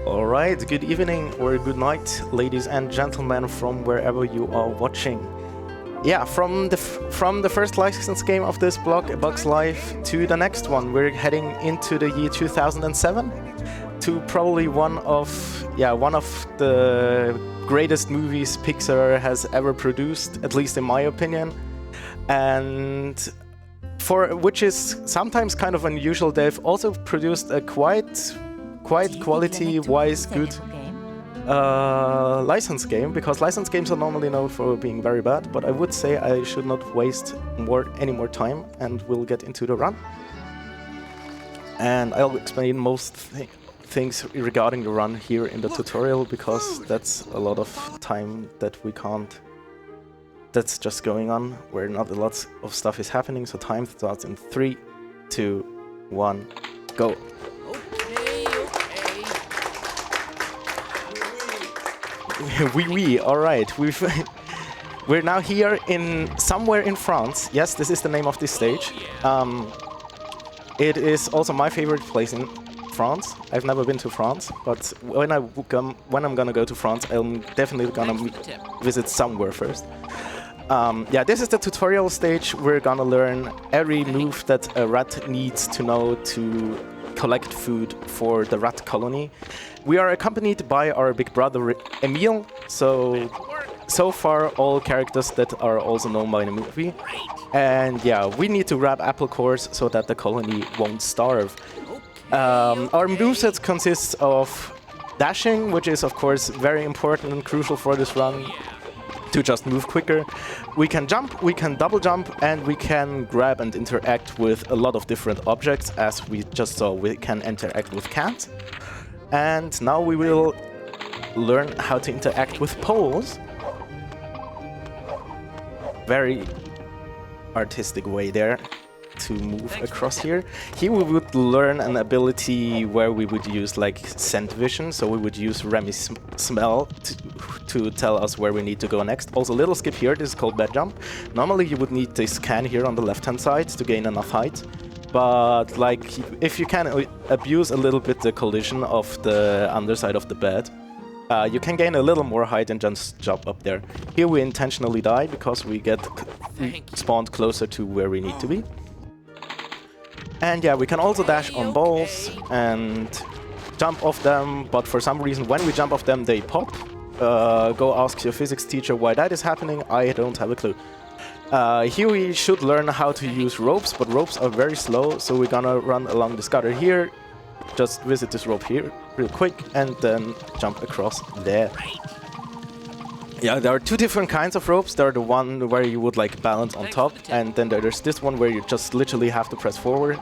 Alright, good evening or good night, ladies and gentlemen, from wherever you are watching. Yeah, from the first licensed game of this blog, A Bug's Life, to the next one, we're heading into the year 2007, to probably one of the greatest movies Pixar has ever produced, at least in my opinion, and which is sometimes kind of unusual. They've also produced a quite quality-wise good license game, because license games are normally known for being very bad, but I would say I should not waste any more time, and we'll get into the run. And I'll explain most things regarding the run here in the tutorial, because that's a lot of time that's just going on, where not a lot of stuff is happening, so time starts in 3, 2, 1, go. Oui, alright. We're now here somewhere in France. Yes, this is the name of this stage. It is also my favorite place in France. I've never been to France, but when I'm gonna go to France, I'm definitely gonna visit somewhere first. Yeah, this is the tutorial stage. We're gonna learn every move that a rat needs to know to collect food for the rat colony. We are accompanied by our big brother Emil, so far all characters that are also known by the movie. And yeah, we need to grab apple cores so that the colony won't starve. Our moveset consists of dashing, which is of course very important and crucial for this run, to just move quicker. We can jump, we can double jump, and we can grab and interact with a lot of different objects. As we just saw, we can interact with cats. And now we will learn how to interact with poles. Very artistic way there to move across here. Here we would learn an ability where we would use like scent vision, so we would use Remy's smell to tell us where we need to go next. Also, little skip here, this is called bed jump. Normally you would need this can here on the left hand side to gain enough height, but like if you can abuse a little bit the collision of the underside of the bed, you can gain a little more height and just jump up there. Here we intentionally die because we get spawned closer to where we need to be. And yeah, we can also dash on balls and jump off them, but for some reason when we jump off them they pop. Go ask your physics teacher why that is happening, I don't have a clue. Here we should learn how to use ropes, but ropes are very slow, so we're gonna run along this gutter here, just visit this rope here real quick, and then jump across there. Yeah, there are two different kinds of ropes. There are the one where you would like balance on top, and then there's this one where you just literally have to press forward.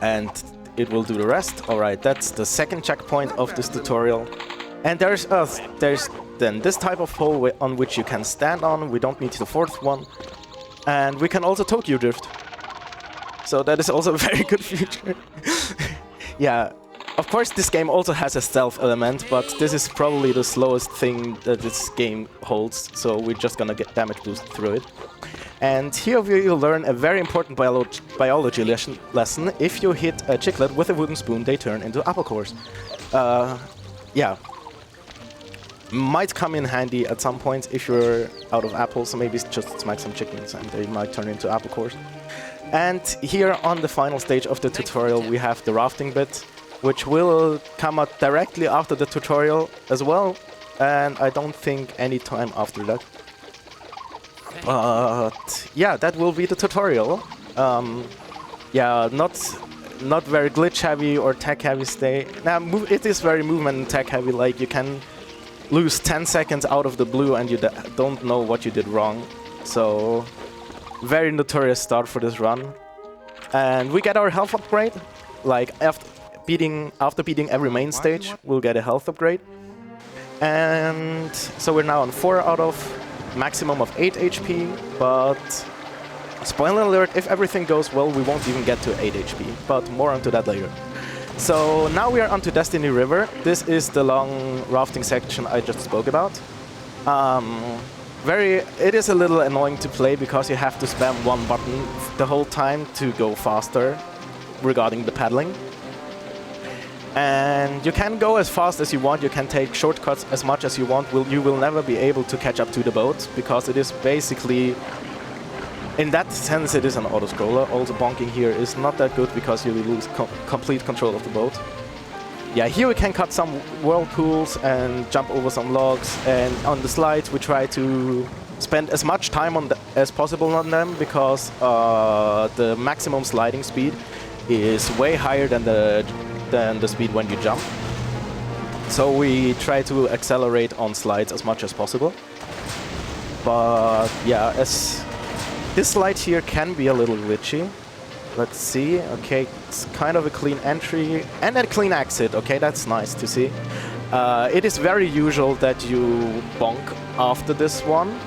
And it will do the rest. Alright, that's the second checkpoint of this tutorial. And there's then this type of pole on which you can stand on. We don't need the fourth one. And we can also Tokyo drift. So that is also a very good feature. Yeah. Of course, this game also has a stealth element, but this is probably the slowest thing that this game holds, so we're just gonna get damage boost through it. And here we'll learn a very important biology lesson. If you hit a chiclet with a wooden spoon, they turn into apple cores. Yeah. Might come in handy at some point if you're out of apples, so maybe just smack some chickens and they might turn into apple cores. And here on the final stage of the tutorial we have the rafting bit, which will come out directly after the tutorial as well, and I don't think any time after that. But yeah, that will be the tutorial. Yeah, not very glitch heavy or tech heavy stay. Now it is very movement and tech heavy, like you can lose 10 seconds out of the blue and you don't know what you did wrong. So very notorious start for this run. And we get our health upgrade, like after beating every main stage, we'll get a health upgrade. And so we're now on 4 out of maximum of 8 HP, but spoiler alert, if everything goes well, we won't even get to 8 HP, but more onto that later. So now we are onto Destiny River. This is the long rafting section I just spoke about. It is a little annoying to play because you have to spam one button the whole time to go faster regarding the paddling. And you can go as fast as you want, you can take shortcuts as much as you want. You will never be able to catch up to the boat, because it is basically, in that sense, it is an auto-scroller. Also, bonking here is not that good because you lose complete control of the boat. Yeah, here we can cut some whirlpools and jump over some logs, and on the slides we try to spend as much time as possible on them, because the maximum sliding speed is way higher than the speed when you jump. So we try to accelerate on slides as much as possible. But yeah, this slide here can be a little glitchy. Let's see. Okay, it's kind of a clean entry and a clean exit. Okay, that's nice to see. It is very usual that you bonk after this one.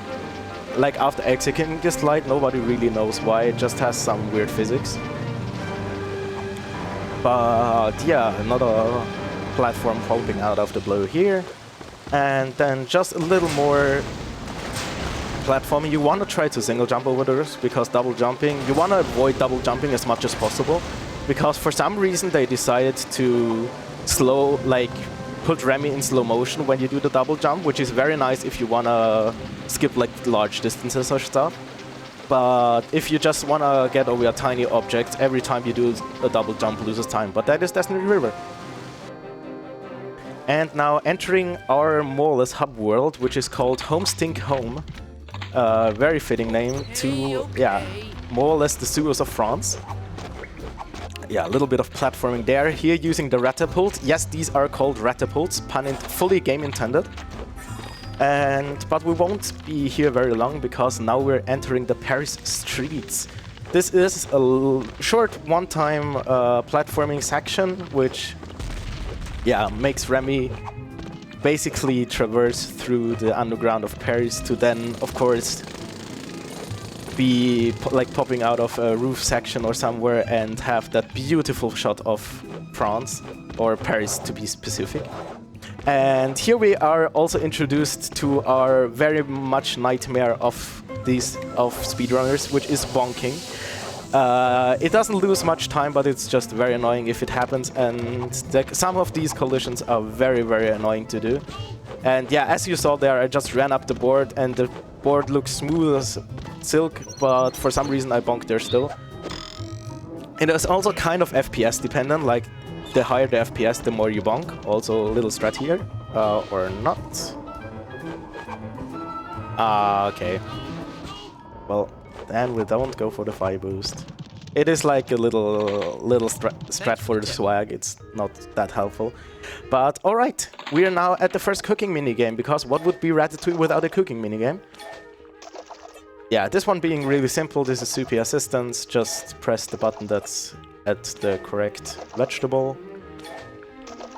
Like after exiting this slide, nobody really knows why. It just has some weird physics. But yeah, another platform popping out of the blue here. And then just a little more platforming. You want to try to single jump over those, because double jumping, you want to avoid double jumping as much as possible, because for some reason they decided to put Remy in slow motion when you do the double jump, which is very nice if you want to skip like large distances or stuff. But if you just want to get over a tiny object, every time you do a double jump loses time. But that is Destiny River. And now entering our more or less hub world, which is called Home Stink Home. Very fitting name to, yeah, more or less the sewers of France. Yeah, a little bit of platforming there. Here using the Ratatouille. Yes, these are called Ratatouilles, fully game intended. But we won't be here very long, because now we're entering the Paris streets. This is a short one-time platforming section, which, yeah, makes Remy basically traverse through the underground of Paris to then, of course, be popping out of a roof section or somewhere and have that beautiful shot of France, or Paris to be specific. And here we are also introduced to our very much nightmare of speedrunners, which is bonking. It doesn't lose much time, but it's just very annoying if it happens, and some of these collisions are very, very annoying to do. And yeah, as you saw there, I just ran up the board, and the board looks smooth as silk, but for some reason I bonked there still. It is also kind of FPS dependent, like the higher the FPS, the more you bonk. Also a little strat here, or not. Okay. Well, then we don't go for the fire boost. It is like a little strat for the swag. It's not that helpful. But alright, we are now at the first cooking minigame, because what would be Ratatouille without a cooking minigame? Yeah, this one being really simple. This is Soupy Assistance. Just press the button that's at the correct vegetable.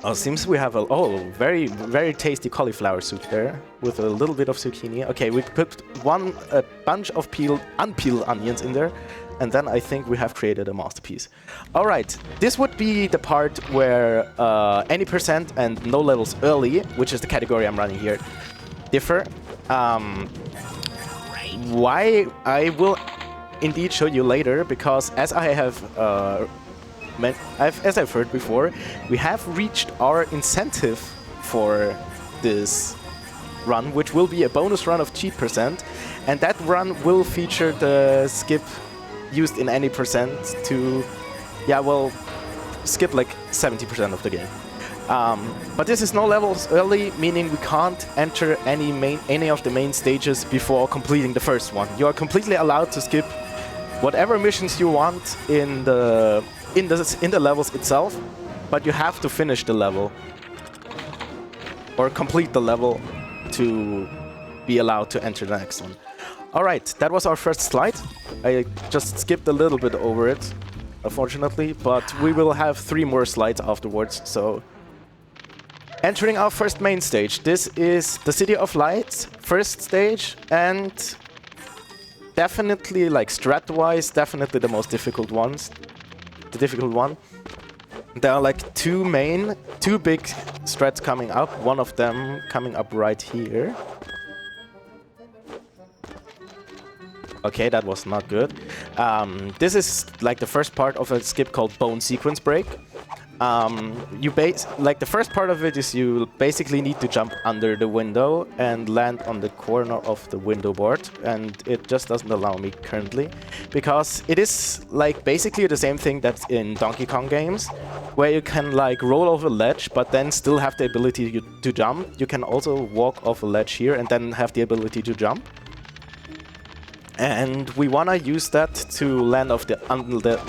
Oh, seems we have a very, very tasty cauliflower soup there with a little bit of zucchini. Okay, we put a bunch of unpeeled onions in there, and then I think we have created a masterpiece. All right, this would be the part where any percent and no levels early, which is the category I'm running here, differ. Why I will indeed show you later, because as I have as I've heard before, we have reached our incentive for this run, which will be a bonus run of cheat percent, and that run will feature the skip used in any percent to, yeah, well, skip like 70% of the game. But this is no levels early, meaning we can't enter any of the main stages before completing the first one. You are completely allowed to skip whatever missions you want in the levels itself, but you have to finish the level or complete the level to be allowed to enter the next one. Alright, that was our first slide. I just skipped a little bit over it, unfortunately, but we will have 3 more slides afterwards, so... Entering our first main stage. This is the City of Lights, first stage, and definitely, like strat-wise, definitely the most difficult ones. The difficult one. There are like two big strats coming up, one of them coming up right here. Okay, that was not good. This is like the first part of a skip called Bone Sequence Break. like the first part of it is you basically need to jump under the window and land on the corner of the window board, and it just doesn't allow me currently because it is like basically the same thing that's in Donkey Kong games, where you can like roll off a ledge but then still have the ability to jump. You can also walk off a ledge here and then have the ability to jump. And we wanna use that to land off the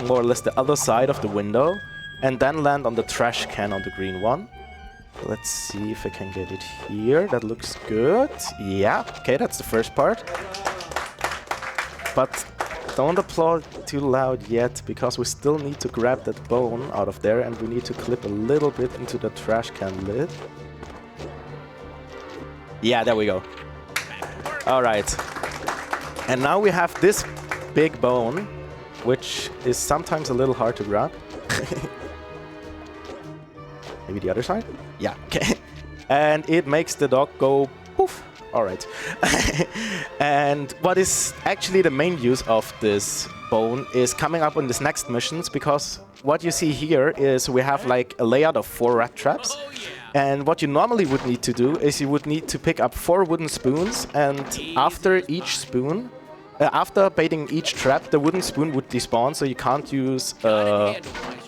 more or less the other side of the window, and then land on the trash can on the green one. Let's see if I can get it here. That looks good. Yeah, okay, that's the first part. But don't applaud too loud yet, because we still need to grab that bone out of there, and we need to clip a little bit into the trash can lid. Yeah, there we go. All right. And now we have this big bone, which is sometimes a little hard to grab. Maybe the other side? Yeah, okay. And it makes the dog go poof. All right. And what is actually the main use of this bone is coming up on this next missions, because what you see here is we have like a layout of 4 rat traps. And what you normally would need to do is you would need to pick up 4 wooden spoons, and after each spoon, after baiting each trap, the wooden spoon would despawn, so you can't use a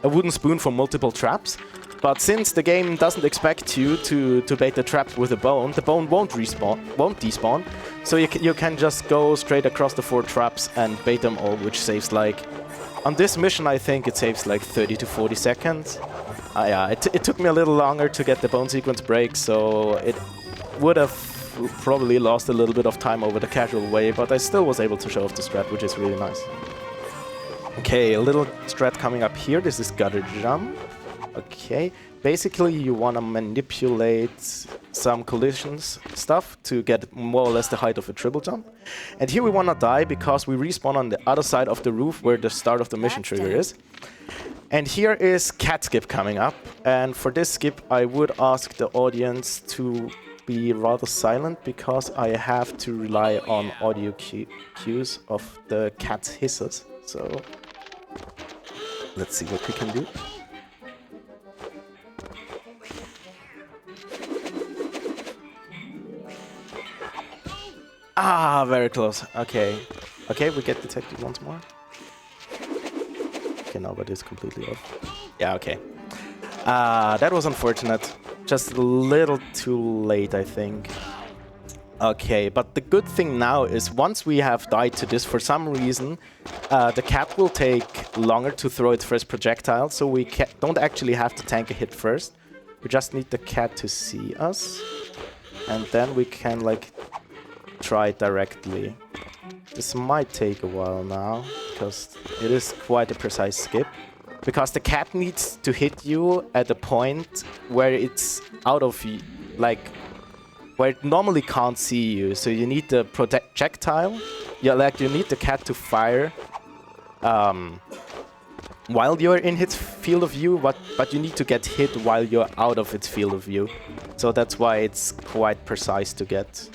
wooden spoon for multiple traps. But since the game doesn't expect you to bait the traps with the bone won't despawn. So you can just go straight across the 4 traps and bait them all, which saves like... On this mission, I think it saves like 30 to 40 seconds. Yeah, it took me a little longer to get the bone sequence break, so it would have probably lost a little bit of time over the casual way, but I still was able to show off the strat, which is really nice. Okay, a little strat coming up here. This is gutter jump. Okay, basically you want to manipulate some collisions stuff to get more or less the height of a triple jump. And here we want to die because we respawn on the other side of the roof where the start of the mission trigger is. And here is cat skip coming up. And for this skip I would ask the audience to be rather silent because I have to rely on audio cues of the cat's hisses. So let's see what we can do. Ah, very close. Okay. Okay, we get detected once more. Okay, now but it's completely off. Yeah, okay. That was unfortunate. Just a little too late, I think. Okay, but the good thing now is once we have died to this, for some reason, the cat will take longer to throw its first projectile, so we don't actually have to tank a hit first. We just need the cat to see us, and then we can, like, try it directly. This might take a while now, because it is quite a precise skip. Because the cat needs to hit you at a point where it's out of, like, where it normally can't see you. So you need the projectile. Yeah, like you need the cat to fire while you're in its field of view, but you need to get hit while you're out of its field of view. So that's why it's quite precise to get.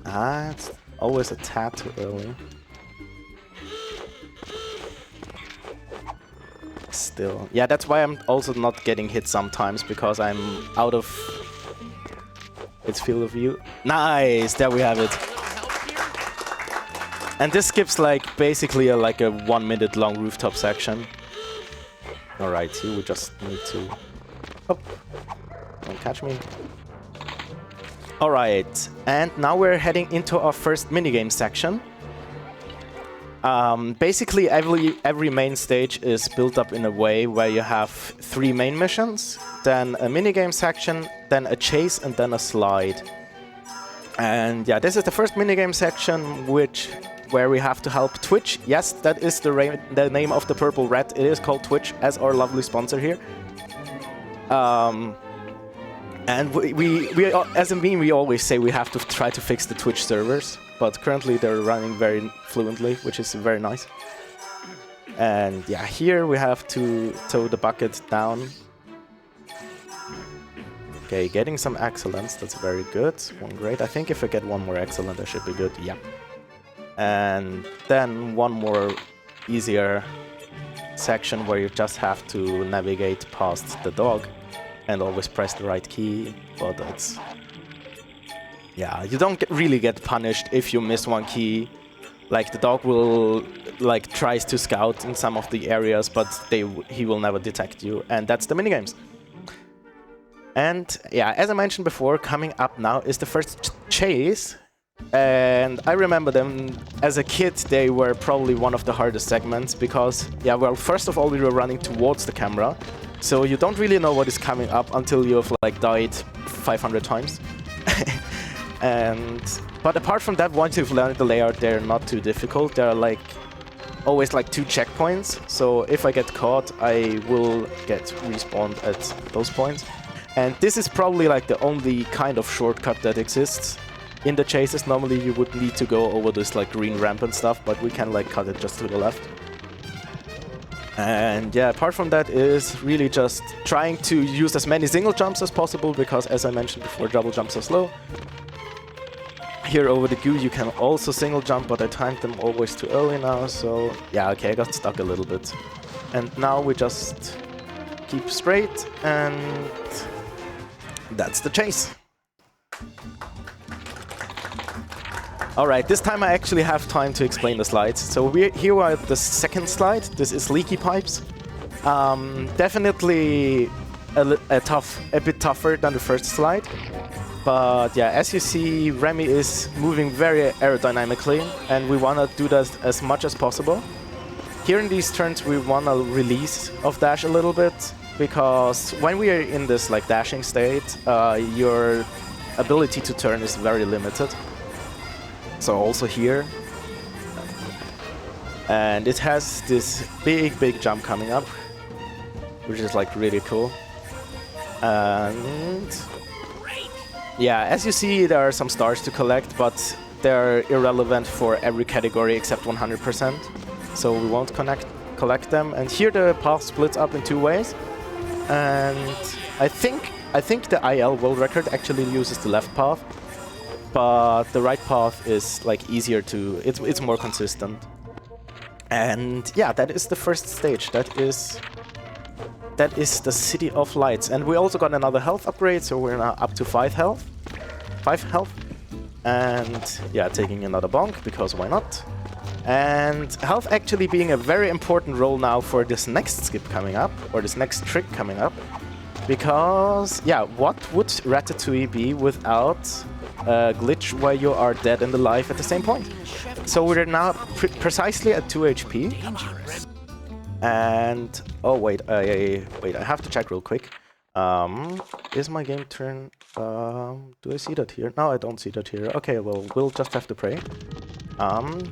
Ah, it's always a tad too early. Still. Yeah, that's why I'm also not getting hit sometimes, because I'm out of its field of view. Nice! There we have it. And this skips like basically like a 1 minute long rooftop section. Alright, here we just need to... Oh, don't catch me. Alright, and now we're heading into our first minigame section. Basically, every main stage is built up in a way where you have 3 main missions, then a minigame section, then a chase, and then a slide. And yeah, this is the first minigame section, where we have to help Twitch. Yes, that is the name of the purple rat. It is called Twitch, as our lovely sponsor here. And we as a meme, we always say we have to try to fix the Twitch servers, but currently they're running very fluently, which is very nice. And yeah, here we have to tow the bucket down. Okay, getting some excellence, that's very good. 1 great. I think if I get 1 more excellent, I should be good. Yeah. And then 1 more easier section where you just have to navigate past the dog and always press the right key, but it's... Yeah, you don't really get punished if you miss one key. Like, the dog will, like, tries to scout in some of the areas, but he will never detect you, and that's the minigames. And yeah, as I mentioned before, coming up now is the first chase. And I remember them as a kid, they were probably one of the hardest segments because, yeah, well, first of all, we were running towards the camera. So you don't really know what is coming up until you've like died 500 times. But apart from that, once you've learned the layout, they're not too difficult. There are like always like 2 checkpoints. So if I get caught, I will get respawned at those points. And this is probably like the only kind of shortcut that exists. In the chases, normally you would need to go over this like green ramp and stuff, but we can like cut it just to the left. And yeah, apart from that is really just trying to use as many single jumps as possible, because as I mentioned before, double jumps are slow. Here over the goo you can also single jump, but I timed them always too early now, so yeah, okay, I got stuck a little bit. And now we just keep straight, and that's the chase. Alright, this time I actually have time to explain the slides. So here are the second slide. This is leaky pipes. Definitely a bit tougher than the first slide. But yeah, as you see, Remy is moving very aerodynamically, and we want to do that as much as possible. Here in these turns we want to release off dash a little bit, because when we are in this like dashing state, your ability to turn is very limited. So also here, and it has this big jump coming up, which is like really cool. And yeah, as you see, there are some stars to collect, but they're irrelevant for every category except 100%. So we won't collect them. And here the path splits up in 2 ways. And I think the IL world record actually uses the left path. But the right path is like easier to, it's more consistent. And yeah, that is the first stage. That is the City of Lights. And we also got another health upgrade, so we're now up to 5 health. And yeah, taking another bonk, because why not? And health actually being a very important role now for this next skip coming up, or this next trick coming up. Because, yeah, what would Ratatouille be without a glitch where you are dead and alive at the same point? So we're now precisely at 2 HP. And, oh wait, I have to check real quick. Is my game turn? Do I see that here? No, I don't see that here. Okay, well, we'll just have to pray.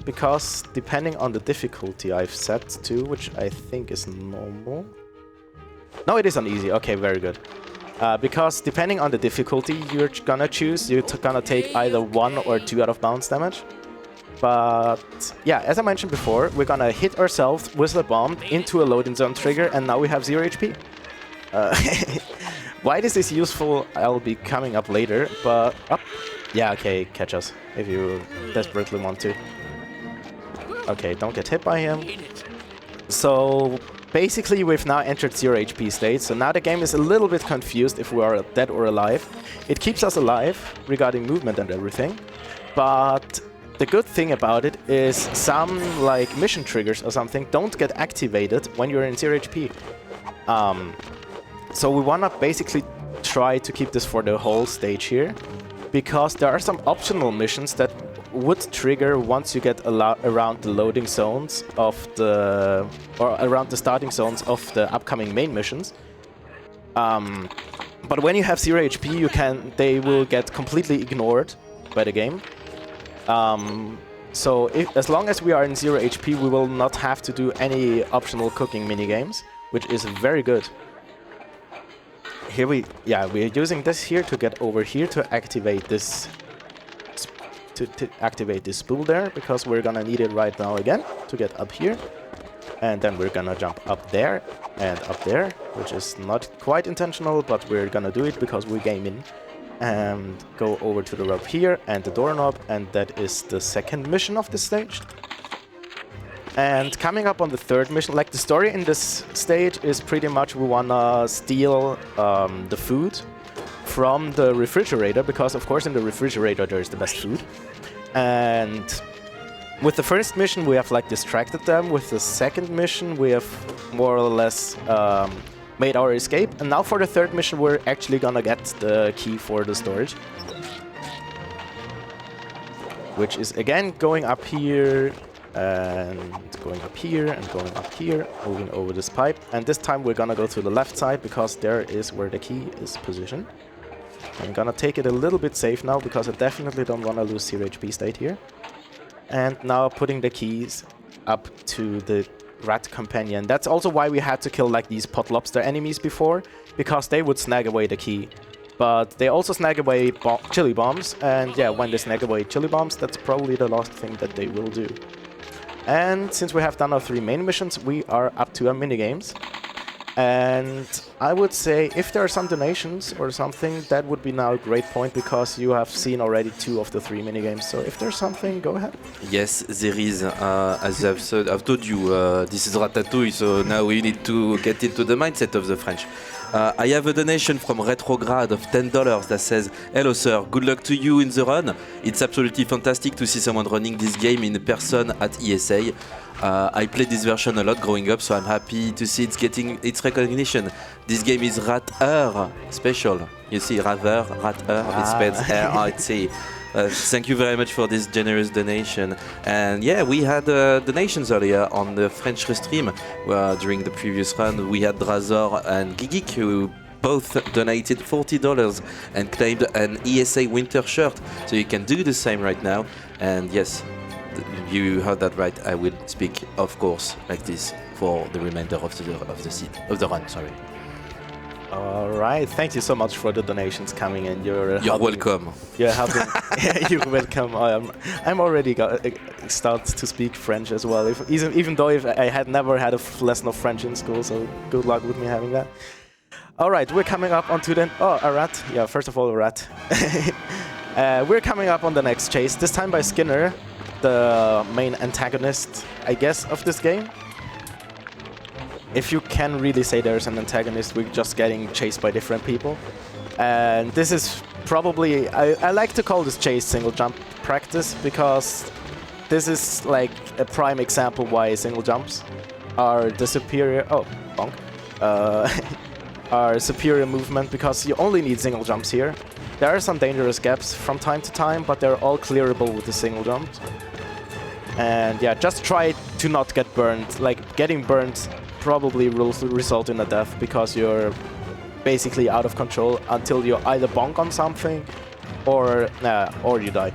Because depending on the difficulty I've set to, which I think is normal. No, it is on easy. Okay, very good. Because depending on the difficulty you're gonna choose, you're gonna take either 1 or 2 out of bounds damage. But yeah, as I mentioned before, we're gonna hit ourselves with a bomb into a loading zone trigger, and now we have 0 HP. Why this is useful, I'll be coming up later, but... Oh, yeah, okay, catch us, if you desperately want to. Okay, don't get hit by him. So... basically, we've now entered 0 HP state, so now the game is a little bit confused if we are dead or alive. It keeps us alive regarding movement and everything, but the good thing about it is some like mission triggers or something don't get activated when you're in 0 HP. So we wanna basically try to keep this for the whole stage here, because there are some optional missions that would trigger once you get around the loading zones of the, or around the starting zones of the upcoming main missions. But when you have 0 HP, they will get completely ignored by the game. So as long as we are in 0 HP, we will not have to do any optional cooking minigames, which is very good. Here we're using this here to get over here to activate this. To activate this spool there, because we're gonna need it right now again to get up here. And then we're gonna jump up there and up there, which is not quite intentional, but we're gonna do it because we're gaming. And go over to the rope here and the doorknob, and that is the second mission of this stage. And coming up on the third mission, like the story in this stage is pretty much we wanna steal the food from the refrigerator, because of course in the refrigerator there is the best food. And with the first mission we have like distracted them. With the second mission we have more or less made our escape. And now for the third mission we're actually gonna get the key for the storage, which is again going up here and going up here and going up here, moving over this pipe. And this time we're gonna go to the left side because there is where the key is positioned. I'm gonna take it a little bit safe now because I definitely don't want to lose 0 HP state here. And now putting the keys up to the rat companion. That's also why we had to kill like these pot lobster enemies before, because they would snag away the key. But they also snag away chili bombs, and yeah, when they snag away chili bombs, that's probably the last thing that they will do. And since we have done our 3 main missions, we are up to our minigames. And I would say if there are some donations or something, that would be now a great point, because you have seen already 2 of the 3 minigames. So if there's something, go ahead. Yes, there is. As I've told you, this is Ratatouille, so now we need to get into the mindset of the French. I have a donation from Retrograde of $10 that says, "Hello sir, good luck to you in the run. It's absolutely fantastic to see someone running this game in person at ESA. I played this version a lot growing up, so I'm happy to see it's getting its recognition. This game is Rat-er special. You see, Rat-er, it spells R-I-T. Thank you very much for this generous donation." And yeah, we had donations earlier on the French stream during the previous run. We had Drazor and Gigik, who both donated $40 and claimed an ESA winter shirt. So you can do the same right now. And yes, you heard that right. I will speak, of course, like this for the remainder of the run. Sorry. All right, thank you so much for the donations coming in. You're welcome. You're helping. You're welcome. I'm already start to speak French as well. Even though I had never had a lesson of French in school, so good luck with me having that. All right, we're coming up onto the a rat. Yeah, first of all a rat. We're coming up on the next chase. This time by Skinner, the main antagonist, I guess, of this game. If you can really say there's an antagonist, we're just getting chased by different people. And this is probably, I like to call this chase single jump practice, because this is like a prime example why single jumps are the superior, are superior movement, because you only need single jumps here. There are some dangerous gaps from time to time, but they're all clearable with the single jumps. And yeah, just try to not get burned. Like, getting burned probably will result in a death, because you're basically out of control until you either bonk on something or you die.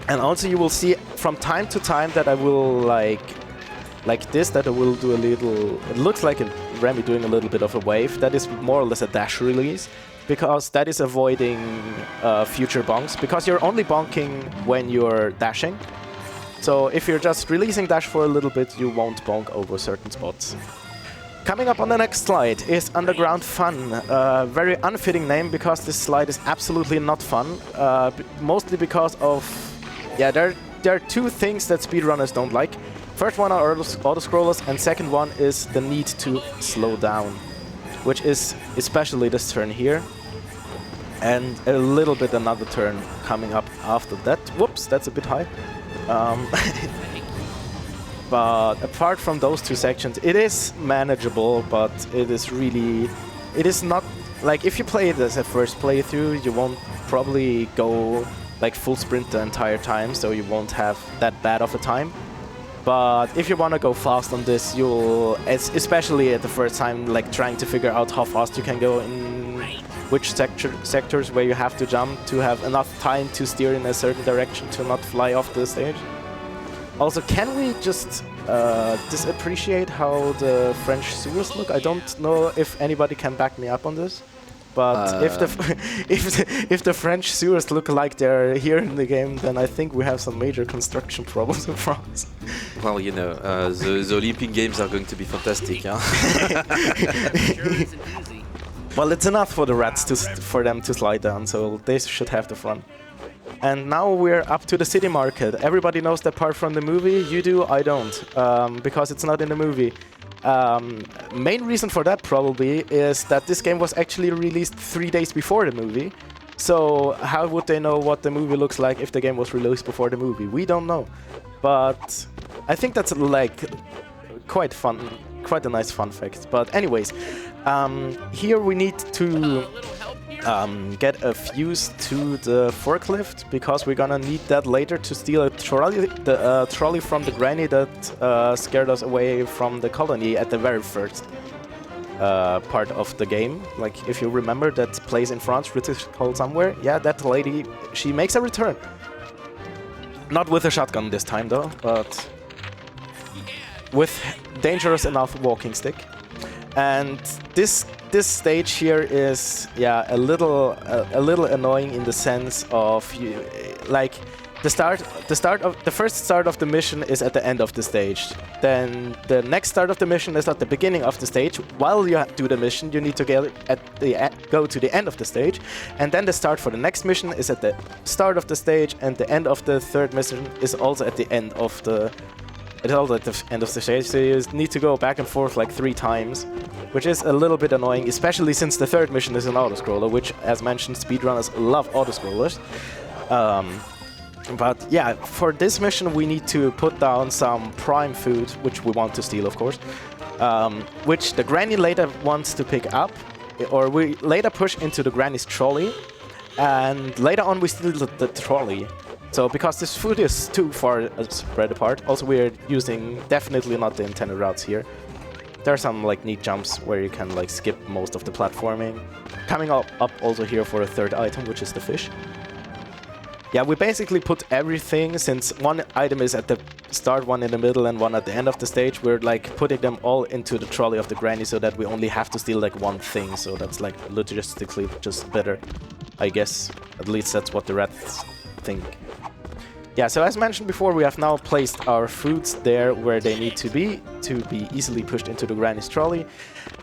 And also you will see from time to time that I will like this, that I will do a little, it looks like a Remy doing a little bit of a wave. That is more or less a dash release, because that is avoiding future bonks, because you're only bonking when you're dashing. So if you're just releasing dash for a little bit, you won't bonk over certain spots. Coming up on the next slide is Underground Fun. Very unfitting name, because this slide is absolutely not fun. Mostly because of, yeah, there are 2 things that speedrunners don't like. First one are auto-scrollers, and second one is the need to slow down, which is especially this turn here. And a little bit another turn coming up after that. Whoops, that's a bit high. But apart from those 2 sections, it is manageable, but it is not, like, if you play it as a first playthrough, you won't probably go like full sprint the entire time, so you won't have that bad of a time. But if you want to go fast on this, you'll, especially at the first time, like trying to figure out how fast you can go in which sectors where you have to jump to have enough time to steer in a certain direction to not fly off the stage. Also, can we just disappreciate how the French sewers look? I don't know if anybody can back me up on this, but if the French sewers look like they're here in the game, then I think we have some major construction problems in France. Well, you know, the Olympic Games are going to be fantastic, huh? Well, it's enough for the rats for them to slide down, so they should have the fun. And now we're up to the city market. Everybody knows that part from the movie. You do, I don't, because it's not in the movie. Main reason for that probably is that this game was actually released 3 days before the movie. So how would they know what the movie looks like if the game was released before the movie? We don't know. But I think that's like quite fun, quite a nice fun fact. But anyways, here we need to get a fuse to the forklift because we're gonna need that later to steal a trolley, the trolley from the granny that scared us away from the colony at the very first part of the game. Like, if you remember, that place in France, British Hole somewhere. Yeah, that lady, she makes a return. Not with a shotgun this time though, but with dangerous enough walking stick. And this stage here is, yeah, a little annoying in the sense of like the first start of the mission is at the end of the stage. Then the next start of the mission is at the beginning of the stage. While you do the mission, you need to go to the end of the stage, and then the start for the next mission is at the start of the stage, and the end of the third mission is also at the end of the. It's all at the end of the stage, so you need to go back and forth like 3 times, which is a little bit annoying, especially since the third mission is an auto-scroller, which, as mentioned, speedrunners love auto-scrollers. But yeah, for this mission we need to put down some prime food, which we want to steal, of course, which the granny later wants to pick up, or we later push into the granny's trolley, and later on we steal the trolley. So, because this food is too far spread apart, also we're using definitely not the intended routes here. There are some like neat jumps where you can like skip most of the platforming. Coming up also here for a third item, which is the fish. Yeah, we basically put everything, since one item is at the start, one in the middle, and one at the end of the stage. We're like putting them all into the trolley of the granny so that we only have to steal like one thing. So that's like logistically just better, I guess. At least that's what the rats think. Yeah, so as mentioned before, we have now placed our foods there where they need to be easily pushed into the granny's trolley.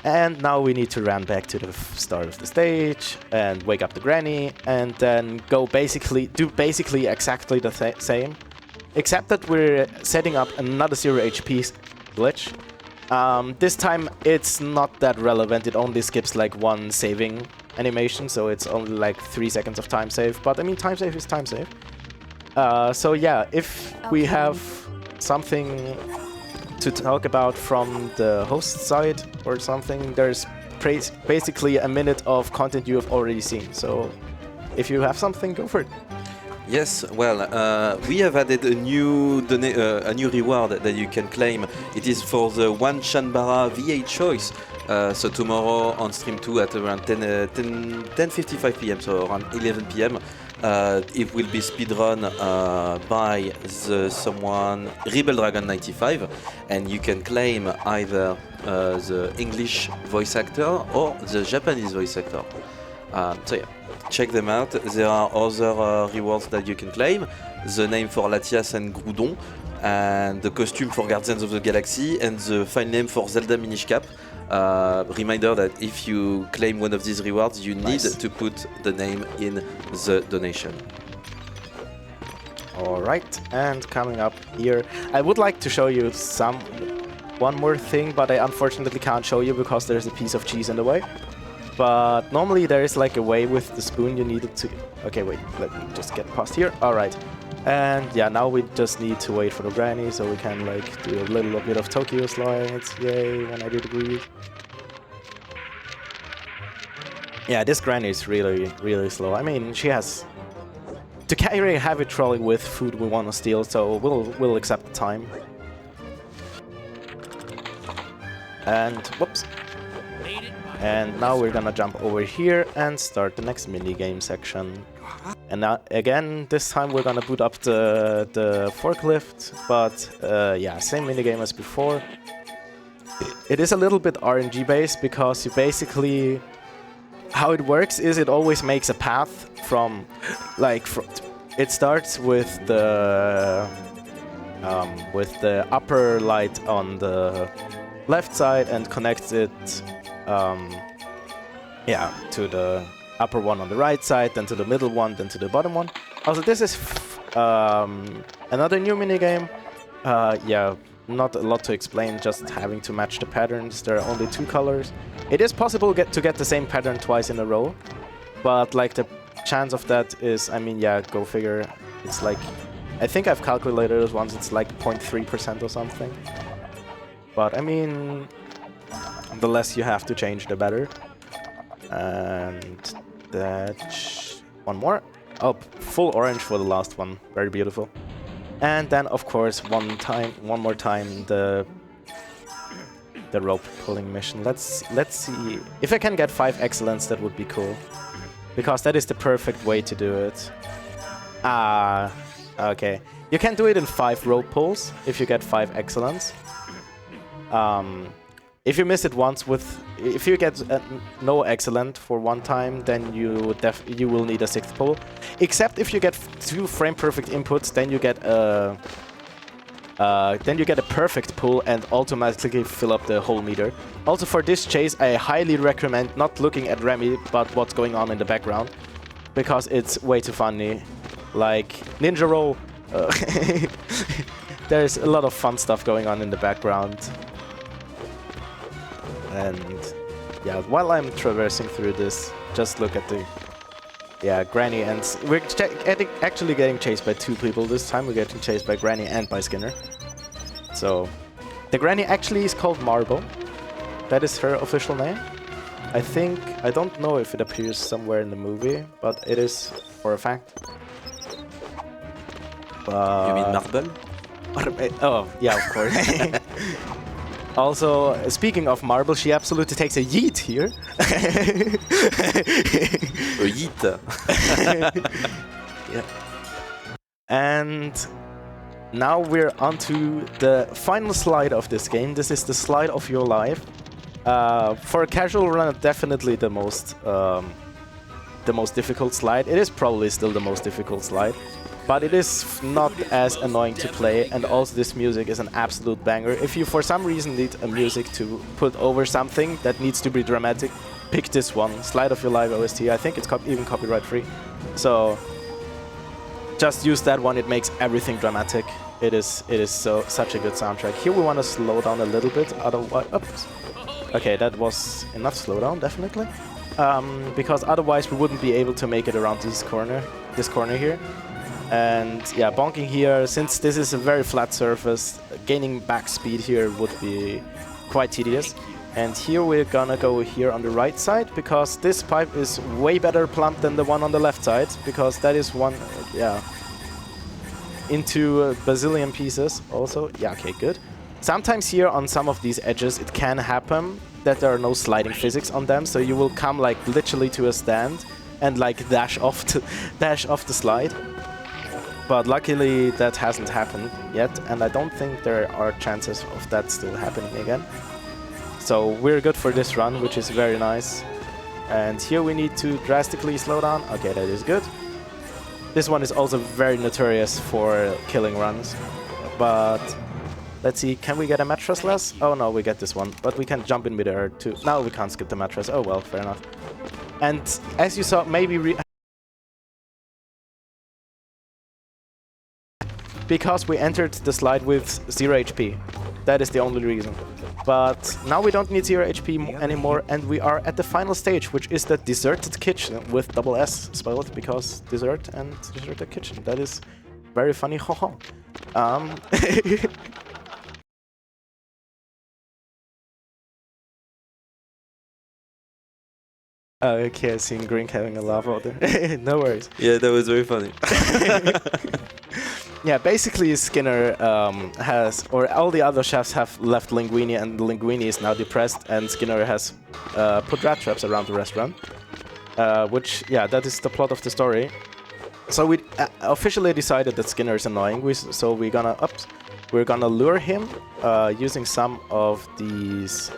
And now we need to run back to the start of the stage and wake up the granny, and then do basically exactly the same, except that we're setting up another 0 HP glitch. This time it's not that relevant, it only skips like 1 saving animation, so it's only like 3 seconds of time save, but I mean, time save is time save. So yeah, if we have something to talk about from the host side or something, there's basically a minute of content you have already seen. So if you have something, go for it. Yes, well, we have added a new reward that you can claim. It is for the one Chanbara V8 choice. So tomorrow on stream 2 at around 10:55 p.m, so around 11 p.m. It will be speedrun by someone Rebel Dragon 95, and you can claim either the English voice actor or the Japanese voice actor. So yeah, check them out. There are other rewards that you can claim. The name for Latias and Groudon, and the costume for Guardians of the Galaxy, and the file name for Zelda Minish Cap. Reminder that if you claim one of these rewards, you need to put the name in the donation. Alright, and coming up here, I would like to show you one more thing, but I unfortunately can't show you because there's a piece of cheese in the way. But normally there is like a way with the spoon you needed to... Okay, wait, let me just get past here. Alright. And yeah, now we just need to wait for the granny so we can like do a little bit of Tokyo slides. Yay, 180 degrees. Yeah, this granny is really, really slow. I mean, she has to carry a heavy trolley with food we want to steal, so we'll accept the time. And whoops. And now we're gonna jump over here and start the next minigame section. And now, again, this time we're gonna boot up the forklift, but yeah, same minigame as before. It is a little bit RNG based because you basically... How it works is it always makes a path from... it starts with the upper light on the left side and connects it yeah, to the upper one on the right side, then to the middle one, then to the bottom one. Also, this is another new minigame. Yeah, not a lot to explain, just having to match the patterns. There are only 2 colors. It is possible to get the same pattern twice in a row, but like the chance of that is, I mean, yeah, go figure. It's like, I think I've calculated it once, it's like 0.3% or something. But I mean, the less you have to change, the better. And that... one more. Oh, full orange for the last one. Very beautiful. And then, of course, one more time, the rope pulling mission. Let's see if I can get 5 excellence. That would be cool, because that is the perfect way to do it. Ah, okay. You can do it in 5 rope pulls if you get 5 excellence. If you miss it once if you get no excellent for one time, then you will need a 6th pull. Except if you get 2 frame perfect inputs, then you get a perfect pull and automatically fill up the whole meter. Also for this chase, I highly recommend not looking at Remy, but what's going on in the background, because it's way too funny. Like Ninja Roll, there's a lot of fun stuff going on in the background. And yeah, while I'm traversing through this, just look at the Granny, and we're actually getting chased by 2 people this time. We're getting chased by Granny and by Skinner. So the Granny actually is called Marble. That is her official name. I don't know if it appears somewhere in the movie, but it is for a fact. You mean Marble? Oh, yeah, of course. Also, speaking of Marble, she absolutely takes a yeet here. A yeet. Yeah. And now we're onto the final slide of this game. This is the slide of your life. For a casual runner, definitely the most difficult slide. It is probably still the most difficult slide, but it is not as annoying to play, and also this music is an absolute banger. If you for some reason need a music to put over something that needs to be dramatic, pick this one, Slide of Your Life OST. I think it's even copyright free. So just use that one, it makes everything dramatic. It is such a good soundtrack. Here we want to slow down a little bit, otherwise... Oops. Okay, that was enough slowdown, definitely. Because otherwise we wouldn't be able to make it around this corner here. And yeah, bonking here, since this is a very flat surface, gaining back speed here would be quite tedious. And here we're gonna go here on the right side, because this pipe is way better plumbed than the one on the left side, because that is one, into a bazillion pieces also. Yeah, okay, good. Sometimes here on some of these edges it can happen that there are no sliding physics on them, so you will come like literally to a stand and like dash off the slide. But luckily that hasn't happened yet, and I don't think there are chances of that still happening again. So we're good for this run, which is very nice. And here we need to drastically slow down. Okay, that is good. This one is also very notorious for killing runs. But let's see, can we get a mattress less? Oh no, we get this one. But we can jump in midair too. No, we can't skip the mattress. Oh well, fair enough. And as you saw, maybe because we entered the slide with 0 HP. That is the only reason. But now we don't need 0 HP anymore, and we are at the final stage, which is the deserted kitchen with double S spelled, because dessert and deserted kitchen. That is very funny. Haha. Okay, I've seen Grink having a laugh out there. No worries. Yeah, that was very funny. Yeah, basically Skinner or all the other chefs have left Linguini, and Linguini is now depressed, and Skinner has put rat traps around the restaurant. Which, yeah, that is the plot of the story. So we officially decided that Skinner is annoying, so we're gonna lure him using some of these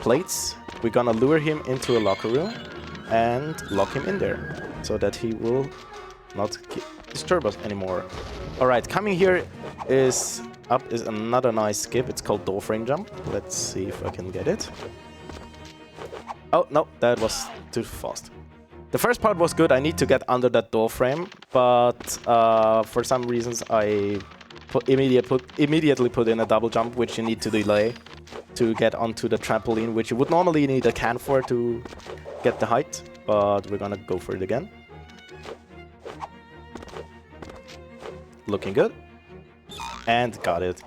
plates. We're gonna lure him into a locker room and lock him in there, so that he will not disturb us anymore. Alright, coming here is another nice skip. It's called door frame jump. Let's see if I can get it. Oh, no, that was too fast. The first part was good. I need to get under that door frame, but for some reasons I immediately put in a double jump, which you need to delay to get onto the trampoline, which you would normally need a can for to get the height, but we're gonna go for it again. Looking good. And got it.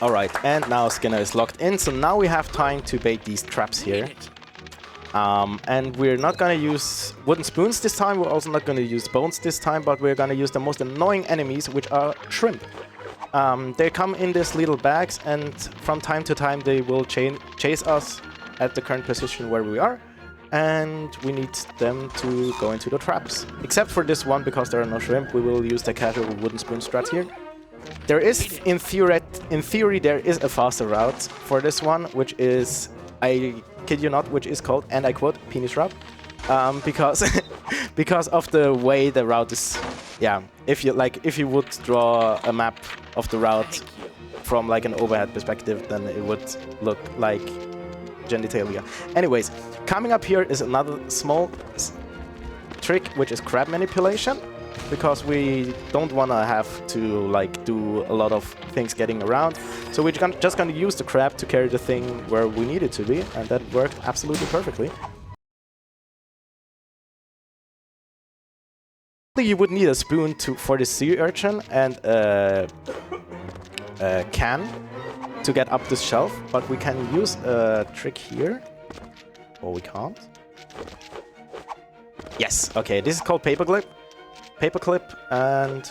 Alright, and now Skinner is locked in, so now we have time to bait these traps here. And we're not gonna use wooden spoons this time, we're also not gonna use bones this time, but we're gonna use the most annoying enemies, which are shrimp. They come in these little bags, and from time to time they will chase us at the current position where we are, and we need them to go into the traps. Except for this one, because there are no shrimp, we will use the casual wooden spoon strat here. There is, in theory, there is a faster route for this one, which is, I kid you not, which is called, and I quote, penis route, because because of the way the route is. Yeah, if you would draw a map of the route from like an overhead perspective, then it would look like genitalia. Anyways, coming up here is another small trick, which is crab manipulation, because we don't want to have to like do a lot of things getting around. So we're just gonna use the crab to carry the thing where we need it to be, and that worked absolutely perfectly. You would need a spoon for the sea urchin and a can to get up this shelf, but we can use a trick here. Or we can't. Yes, okay, this is called paperclip. Paperclip, and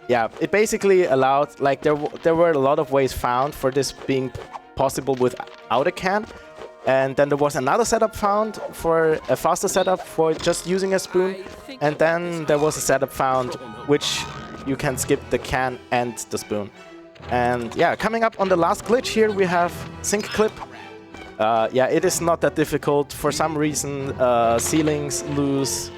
yeah, it basically allowed, like, there were a lot of ways found for this being possible without a can. And then there was another setup found for a faster setup for just using a spoon. And then there was a setup found which you can skip the can and the spoon. And yeah, coming up on the last glitch here, we have sink clip. Yeah, it is not that difficult. For some reason, ceilings lose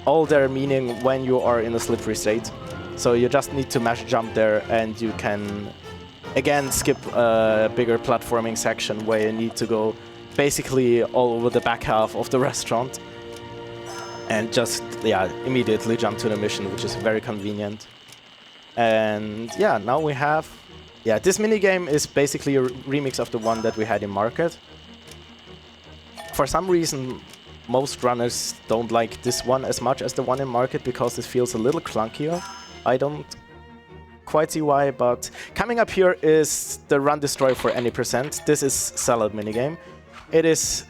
all their meaning when you are in a slippery state. So you just need to mash jump there, and you can again skip a bigger platforming section where you need to go basically all over the back half of the restaurant and just, yeah, immediately jump to the mission, which is very convenient. And yeah, now we have, yeah, this minigame is basically a remix of the one that we had in Market. For some reason, most runners don't like this one as much as the one in Market because it feels a little clunkier. I don't quite see why, but coming up here is the run destroy for any percent. This is salad minigame. It is,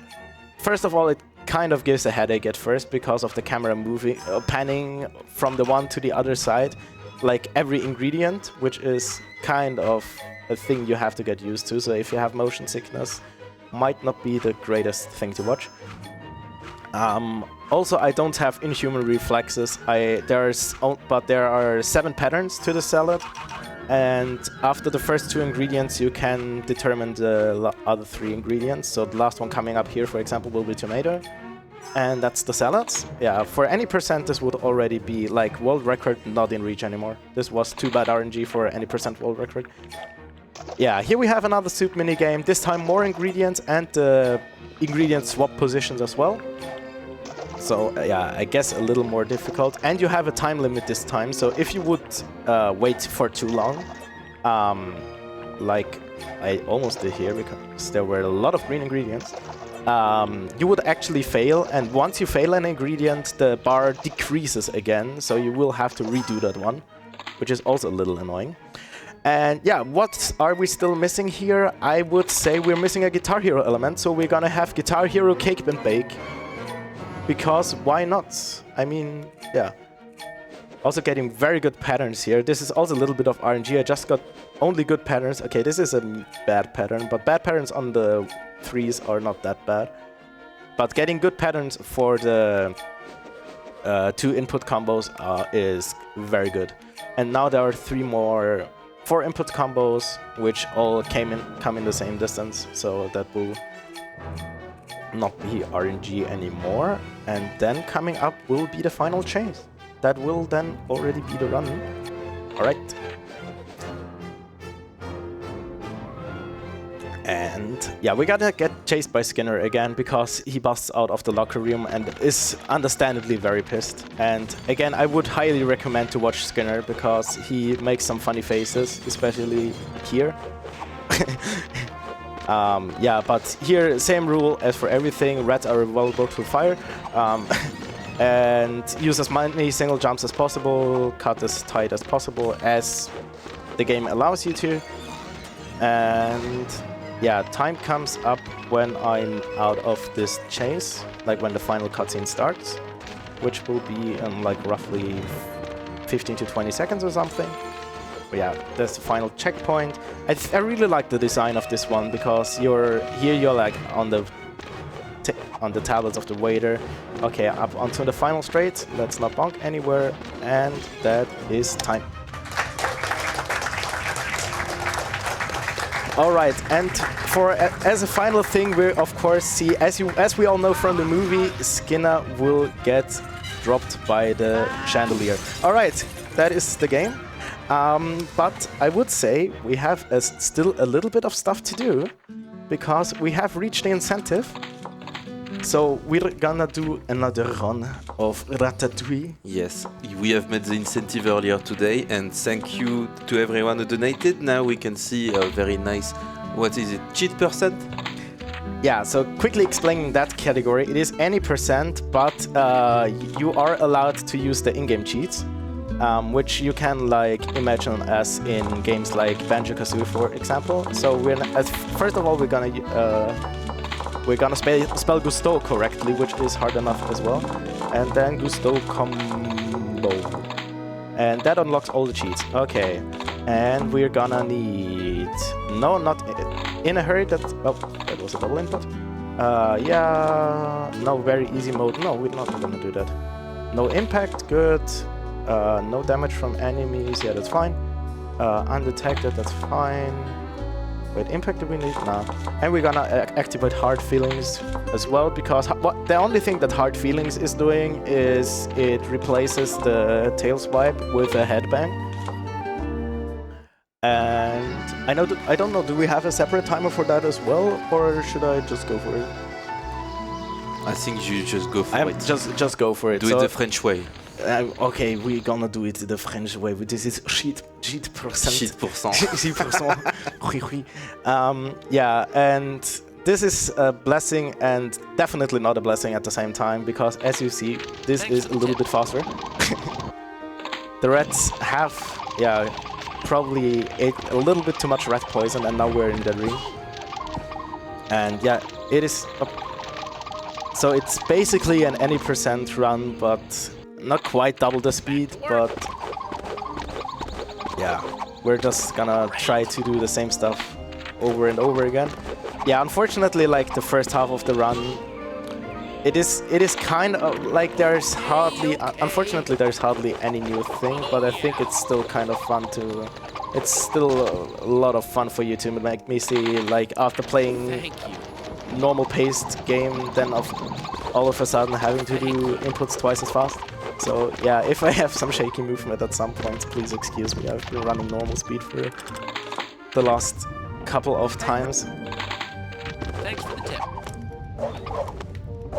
first of all, it kind of gives a headache at first because of the camera moving, panning from the one to the other side, like every ingredient, which is kind of a thing you have to get used to. So if you have motion sickness, might not be the greatest thing to watch. Also, I don't have inhuman reflexes. But there are 7 patterns to the salad, and after the first 2 ingredients, you can determine the other 3 ingredients. So the last one coming up here, for example, will be tomato, and that's the salads. Yeah, for any percent, this would already be like world record, not in reach anymore. This was too bad RNG for any percent world record. Yeah, here we have another soup minigame. This time more ingredients and ingredient swap positions as well. So yeah, I guess a little more difficult. And you have a time limit this time, so if you would wait for too long, like I almost did here because there were a lot of green ingredients, you would actually fail, and once you fail an ingredient, the bar decreases again, so you will have to redo that one, which is also a little annoying. And yeah, what are we still missing here? I would say we're missing a Guitar Hero element, so we're gonna have Guitar Hero Cake and Bake. Because why not? I mean, yeah. Also getting very good patterns here. This is also a little bit of RNG. I just got only good patterns. Okay, this is a bad pattern, but bad patterns on the 3s are not that bad. But getting good patterns for the 2 input combos is very good. And now there are 4 input combos, which all come in the same distance, so that will not be RNG anymore. And then coming up will be the final chase. That will then already be the run. Alright. And yeah, we gotta get chased by Skinner again because he busts out of the locker room and is understandably very pissed. And again, I would highly recommend to watch Skinner because he makes some funny faces, especially here. Yeah, but here, same rule as for everything. Rats are vulnerable to fire. And use as many single jumps as possible, cut as tight as possible as the game allows you to. And yeah, time comes up when I'm out of this chase, like when the final cutscene starts, which will be in like roughly 15 to 20 seconds or something. But yeah, that's the final checkpoint. I really like the design of this one because you're like on the tablets of the waiter. Okay, up onto the final straight. Let's not bonk anywhere, and that is time. All right, and as a final thing, we of course see, as we all know from the movie, Skinner will get dropped by the chandelier. All right, that is the game. But I would say we have still a little bit of stuff to do because we have reached the incentive. So we're gonna do another run of Ratatouille. Yes, we have made the incentive earlier today, and thank you to everyone who donated. Now we can see a very nice, what is it, cheat percent? Yeah, so quickly explaining that category, it is any percent, but you are allowed to use the in-game cheats, which you can like imagine as in games like Banjo-Kazooie, for example. So first of all, we're gonna spell Gusto correctly, which is hard enough as well. And then Gusto combo. And that unlocks all the cheats. Okay. And we're gonna need... No, not in a hurry. That was a double input. Yeah... No, very easy mode. No, we're not gonna do that. No impact, good. No damage from enemies. Yeah, that's fine. Undetected, that's fine. Wait, impact do we need? Nah. And we're gonna activate Hard Feelings as well, because the only thing that Hard Feelings is doing is it replaces the tail swipe with a headbang. And I don't know, do we have a separate timer for that as well, or should I just go for it? I think you just go for it. Just go for it. Do it the French way. Okay, we're gonna do it the French way. This is shit percent. Shit percent. Shit percent. Oui, oui. Yeah, and this is a blessing and definitely not a blessing at the same time, because as you see, this is a little bit faster. The rats have, yeah, probably ate a little bit too much rat poison, and now we're in the ring. And yeah, it is. So it's basically an any percent run, but not quite double the speed, but yeah, we're just gonna try to do the same stuff over and over again. Yeah, unfortunately, like the first half of the run, it is kind of like unfortunately there's hardly any new thing, but I think it's still kind of fun to, it's still a lot of fun for you to make me see, like after playing normal paced game, then all of a sudden having to do inputs twice as fast. So yeah, if I have some shaky movement at some point, please excuse me. I've been running normal speed for the last couple of times. Thanks for the tip.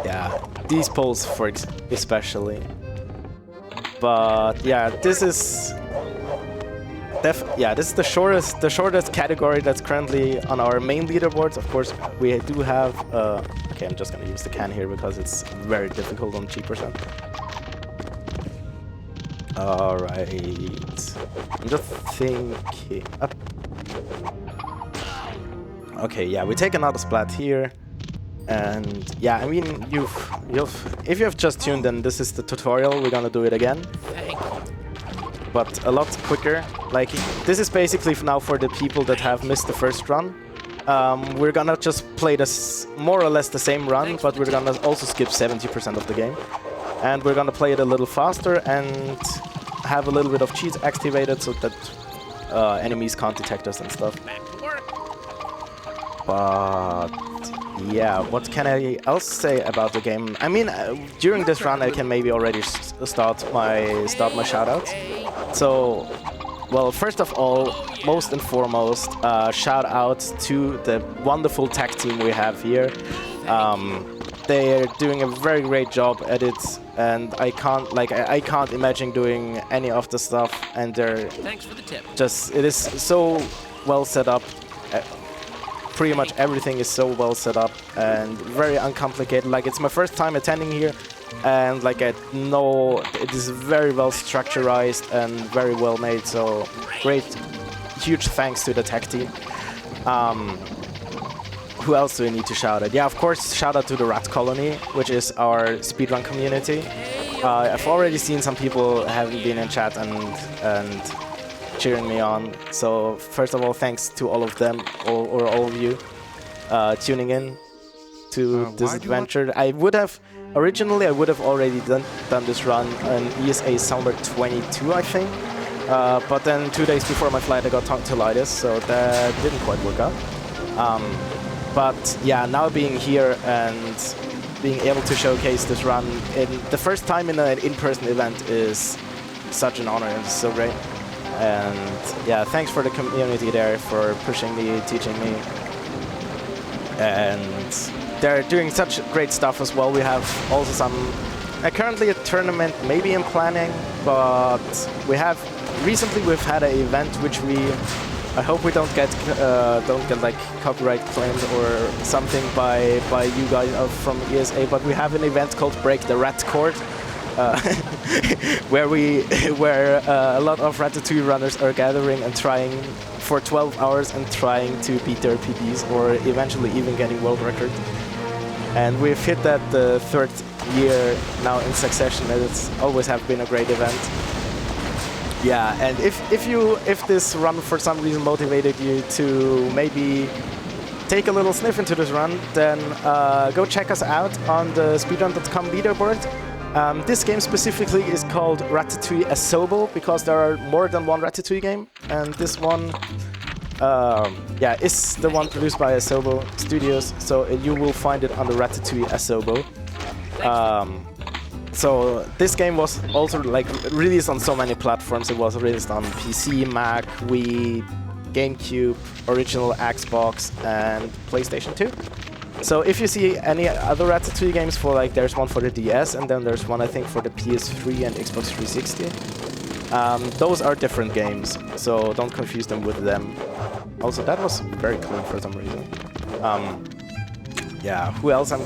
Yeah, these poles for especially. But yeah, this is the shortest category that's currently on our main leaderboards. Of course, we do have. Okay, I'm just gonna use the can here because it's very difficult on cheap%. All right, I'm just thinking. Okay, yeah, we take another splat here, and yeah, I mean, if you have just tuned in, this is the tutorial. We're gonna do it again, but a lot quicker. Like, this is basically now for the people that have missed the first run. We're gonna just play this more or less the same run, but we're gonna also skip 70% of the game. And we're gonna play it a little faster and have a little bit of cheats activated so that enemies can't detect us and stuff. But yeah, what can I else say about the game? I mean, during this run I can maybe already start my shoutouts. So well, first of all, most and foremost, shout out to the wonderful tech team we have here. They're doing a very great job at it, and I can't imagine doing any of the stuff. And they're Thanks for the tip. it is so well set up. Pretty much everything is so well set up and very uncomplicated. Like, it's my first time attending here, and like I know it is very well structured and very well made. So great, huge thanks to the tech team. Who else do we need to shout out? Yeah, of course, shout out to the Rat Colony, which is our speedrun community. I've already seen some people having been in chat and cheering me on. So first of all, thanks to all of them, or all of you, tuning in to this adventure. Originally I would have already done this run on ESA Summer 22, I think. But then 2 days before my flight I got tonsillitis, so that didn't quite work out. But yeah, now being here and being able to showcase this run in the first time in an in-person event is such an honor. It's so great. And yeah, thanks for the community there for pushing me, teaching me. And they're doing such great stuff as well. We have also currently a tournament maybe in planning, but recently we've had an event which I hope we don't get like copyright claimed or something by you guys from ESA, but we have an event called Break the Rat Court, where a lot of Ratatouille runners are gathering and trying for 12 hours and trying to beat their PBs or eventually even getting world record. And we've hit that the 3rd year now in succession, and it's always have been a great event. Yeah, and if this run for some reason motivated you to maybe take a little sniff into this run, then go check us out on the speedrun.com leaderboard. This game specifically is called Ratatouille Asobo because there are more than one Ratatouille game, and this one is the one produced by Asobo Studios, so you will find it on the Ratatouille Asobo. So this game was also like released on so many platforms. It was released on PC, Mac, Wii, GameCube, original Xbox, and PlayStation 2. So if you see any other Ratatouille games there's one for the DS, and then there's one I think for the PS3 and Xbox 360. Those are different games, so don't confuse them with them. Also, that was very clean for some reason. Yeah, who else am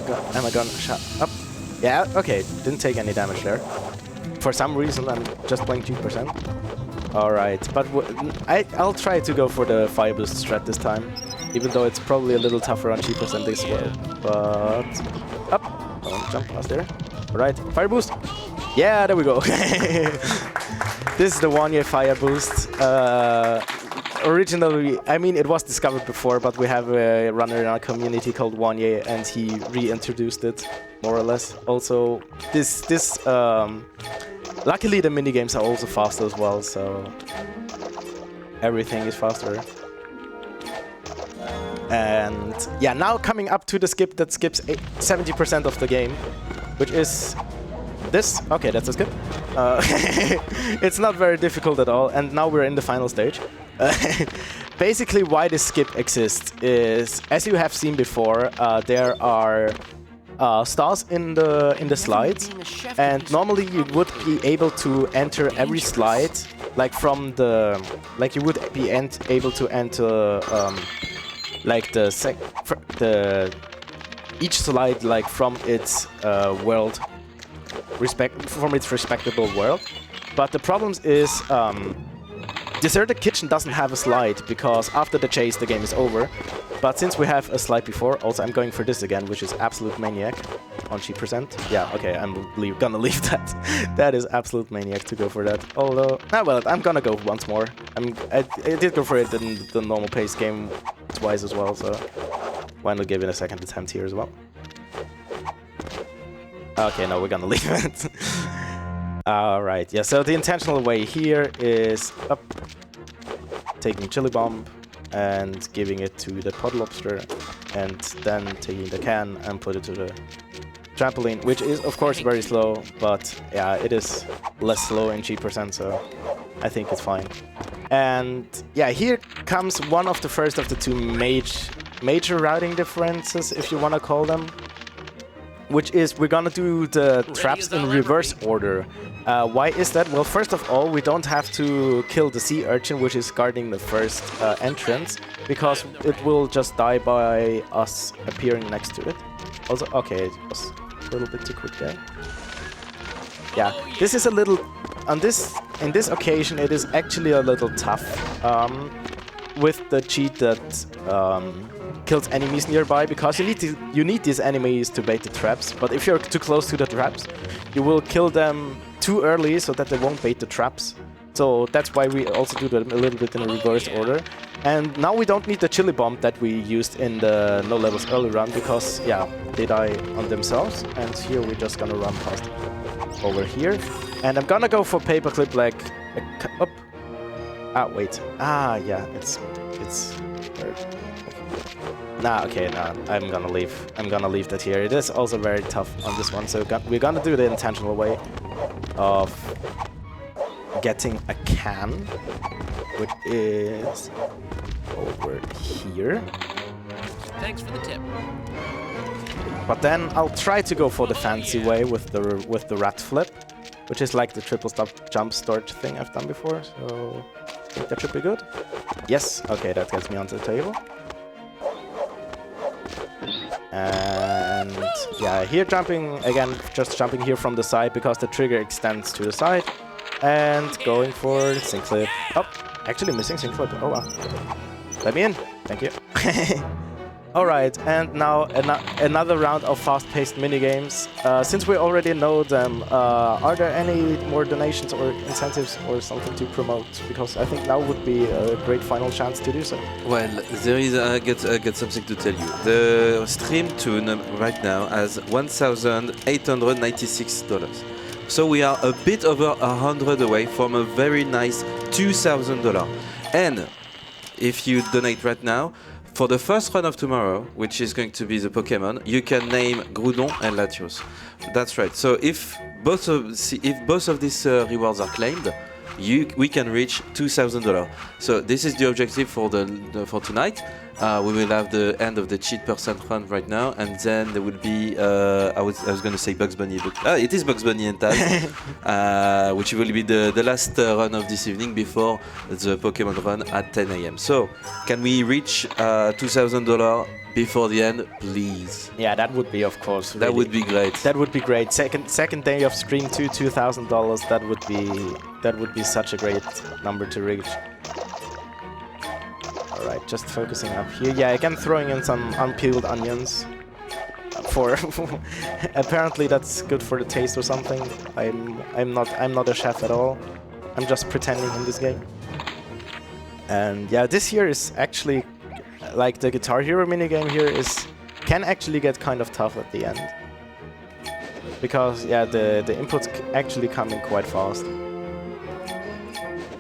I gonna shut up? Yeah, okay, didn't take any damage there. For some reason, I'm just playing 2%. Alright, but I'll try to go for the Fire Boost strat this time, even though it's probably a little tougher on 2% as well. But... up! Don't jump past there. Alright, Fire Boost! Yeah, there we go! This is the 1 year Fire Boost. Originally, I mean, it was discovered before, but we have a runner in our community called Wanye, and he reintroduced it, more or less. Also, luckily the minigames are also faster as well, so everything is faster. And yeah, now coming up to the skip that skips 70% of the game, which is this. Okay, that's a skip. It's not very difficult at all, and now we're in the final stage. Basically, why this skip exists is, as you have seen before, there are stars in the slides, and normally you would be able to enter every slide, like from the, like you would be able to enter like each slide like from its world, from its respectable world. But the problem is Deserted Kitchen doesn't have a slide because after the chase the game is over. But since we have a slide before, also I'm going for this again, which is Absolute Maniac on cheap percent. Yeah, okay, I'm gonna leave that. That is Absolute Maniac to go for that. Although, well, I'm gonna go once more. I did go for it in the normal pace game twice as well, so why not give it a second attempt here as well? Okay, no, we're gonna leave it. Alright, yeah, so the intentional way here is up, taking Chili Bomb and giving it to the Pod Lobster, and then taking the can and put it to the trampoline, which is of course very slow, but yeah, it is less slow in G%, so I think it's fine. And yeah, here comes one of the first of the two major routing differences, if you want to call them, which is we're gonna do the traps in reverse order. Why is that? Well, first of all, we don't have to kill the sea urchin, which is guarding the first entrance, because it will just die by us appearing next to it. Also, okay, it was a little bit too quick there. Yeah, this is a little... in this occasion, it is actually a little tough with the cheat that kills enemies nearby, because you need these enemies to bait the traps. But if you're too close to the traps, you will kill them too early so that they won't bait the traps. So that's why we also do them a little bit in a reverse order. And now we don't need the chili bomb that we used in the no levels early run, because yeah, they die on themselves. And here we're just gonna run past over here. And I'm gonna go for paperclip like up. Ah, wait. Ah, yeah, it's nah, okay, nah, I'm gonna leave. I'm gonna leave that here. It is also very tough on this one, so we're gonna do the intentional way of getting a can, which is over here. Thanks for the tip. But then I'll try to go for the fancy way with the rat flip, which is like the triple stop jump storage thing I've done before. So I think that should be good. Yes, okay, that gets me onto the table. And yeah, here jumping again, just jumping here from the side because the trigger extends to the side. And going for sync flip. Oh, actually missing sync flip. Oh wow. Let me in. Thank you. Alright, and now another round of fast-paced minigames. Since we already know them, are there any more donations or incentives or something to promote? Because I think now would be a great final chance to do so. Well, there is. I get something to tell you. The stream tune right now has $1,896. So we are a bit over 100 away from a very nice $2,000. And if you donate right now, for the first run of tomorrow, which is going to be the Pokemon, you can name Groudon and Latios. That's right. So if both of these rewards are claimed, we can reach $2,000. So this is the objective for tonight. We will have the end of the cheat percent run right now, and then there will be I was going to say Bugs Bunny, but it is Bugs Bunny and Taz, which will be the last run of this evening before the Pokemon run at 10 a.m. So can we reach $2,000 before the end, please? Yeah, that would be, of course. That would be great. That would be great. Second day of stream $2,000. That would be such a great number to reach. Alright, just focusing up here. Yeah, again throwing in some unpeeled onions. For apparently that's good for the taste or something. I'm not a chef at all. I'm just pretending in this game. And yeah, this here is actually like the Guitar Hero minigame here can actually get kind of tough at the end. Because yeah, the inputs actually come in quite fast.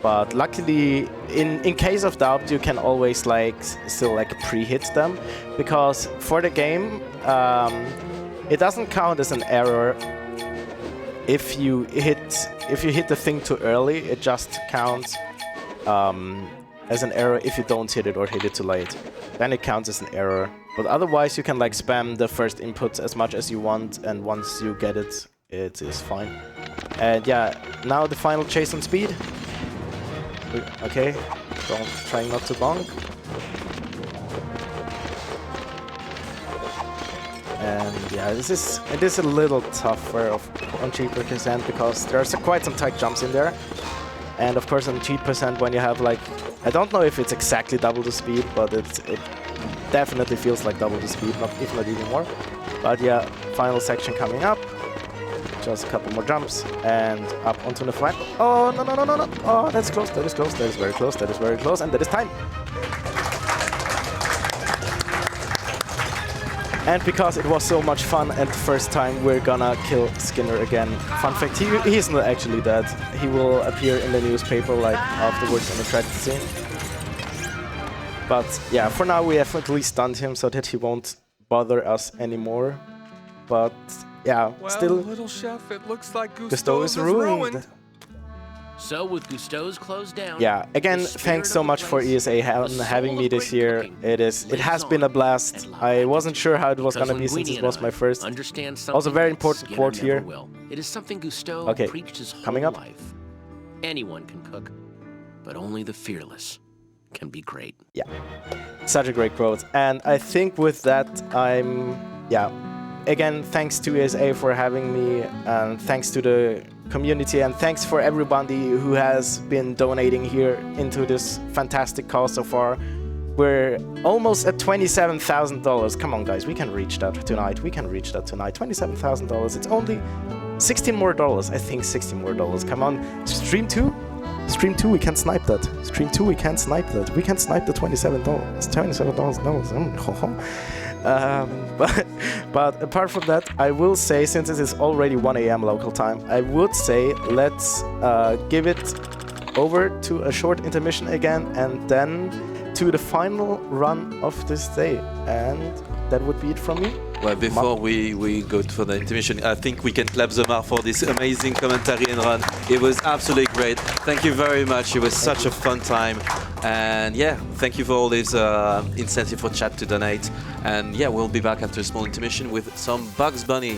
But luckily, in case of doubt, you can always still pre-hit them, because for the game, it doesn't count as an error if you hit the thing too early. It just counts as an error if you don't hit it or hit it too late. Then it counts as an error. But otherwise, you can spam the first input as much as you want, and once you get it, it is fine. And yeah, now the final chase on speed. Okay, trying not to bonk. And yeah, it is a little tougher on cheat percent because there's quite some tight jumps in there. And of course on cheat percent, when you have I don't know if it's exactly double the speed, but it definitely feels like double the speed, if not even more. But yeah, final section coming up. Just a couple more jumps and up onto the flat. Oh, no. Oh, that's close, that is close, that is very close, that is very close, and that is time. And because it was so much fun and the first time, we're gonna kill Skinner again. Fun fact, he's not actually dead. He will appear in the newspaper afterwards in the credit scene. But yeah, for now we have at least stunned him so that he won't bother us anymore. But yeah, well, still, little chef, it looks like Gusteau is ruined. So with Gusteau's closed down. Yeah, again, the spirit thanks so of the much for place, ESA the having soul me of this great year. cooking It has lives been a on blast. at La I wasn't Latitude. sure how it was Because gonna be when since Guinea it was and my I first. understand Also, something very that important Skinner quote never here. will. It is something Gusteau Okay, preached his whole coming up. life. Anyone can cook, but only the fearless can be great. Yeah, such a great quote. And I think with that, again, thanks to ESA for having me, and thanks to the community, and thanks for everybody who has been donating here into this fantastic cause so far. We're almost at $27,000. Come on, guys, we can reach that tonight. We can reach that tonight. $27,000. It's only $16 more. I think $16 more. Come on, stream 2. Stream 2, we can snipe that. Stream 2, we can snipe that. We can snipe the $27. $27. But apart from that, I will say, since it is already 1 a.m. local time, I would say let's give it over to a short intermission again, and then to the final run of this day. And that would be it from me. Well, before we go for the intermission, I think we can clap themahr for this amazing commentary and run. It was absolutely great. Thank you very much. It was such a fun time. And yeah, thank you for all this incentive for chat to donate. And yeah, we'll be back after a small intermission with some Bugs Bunny.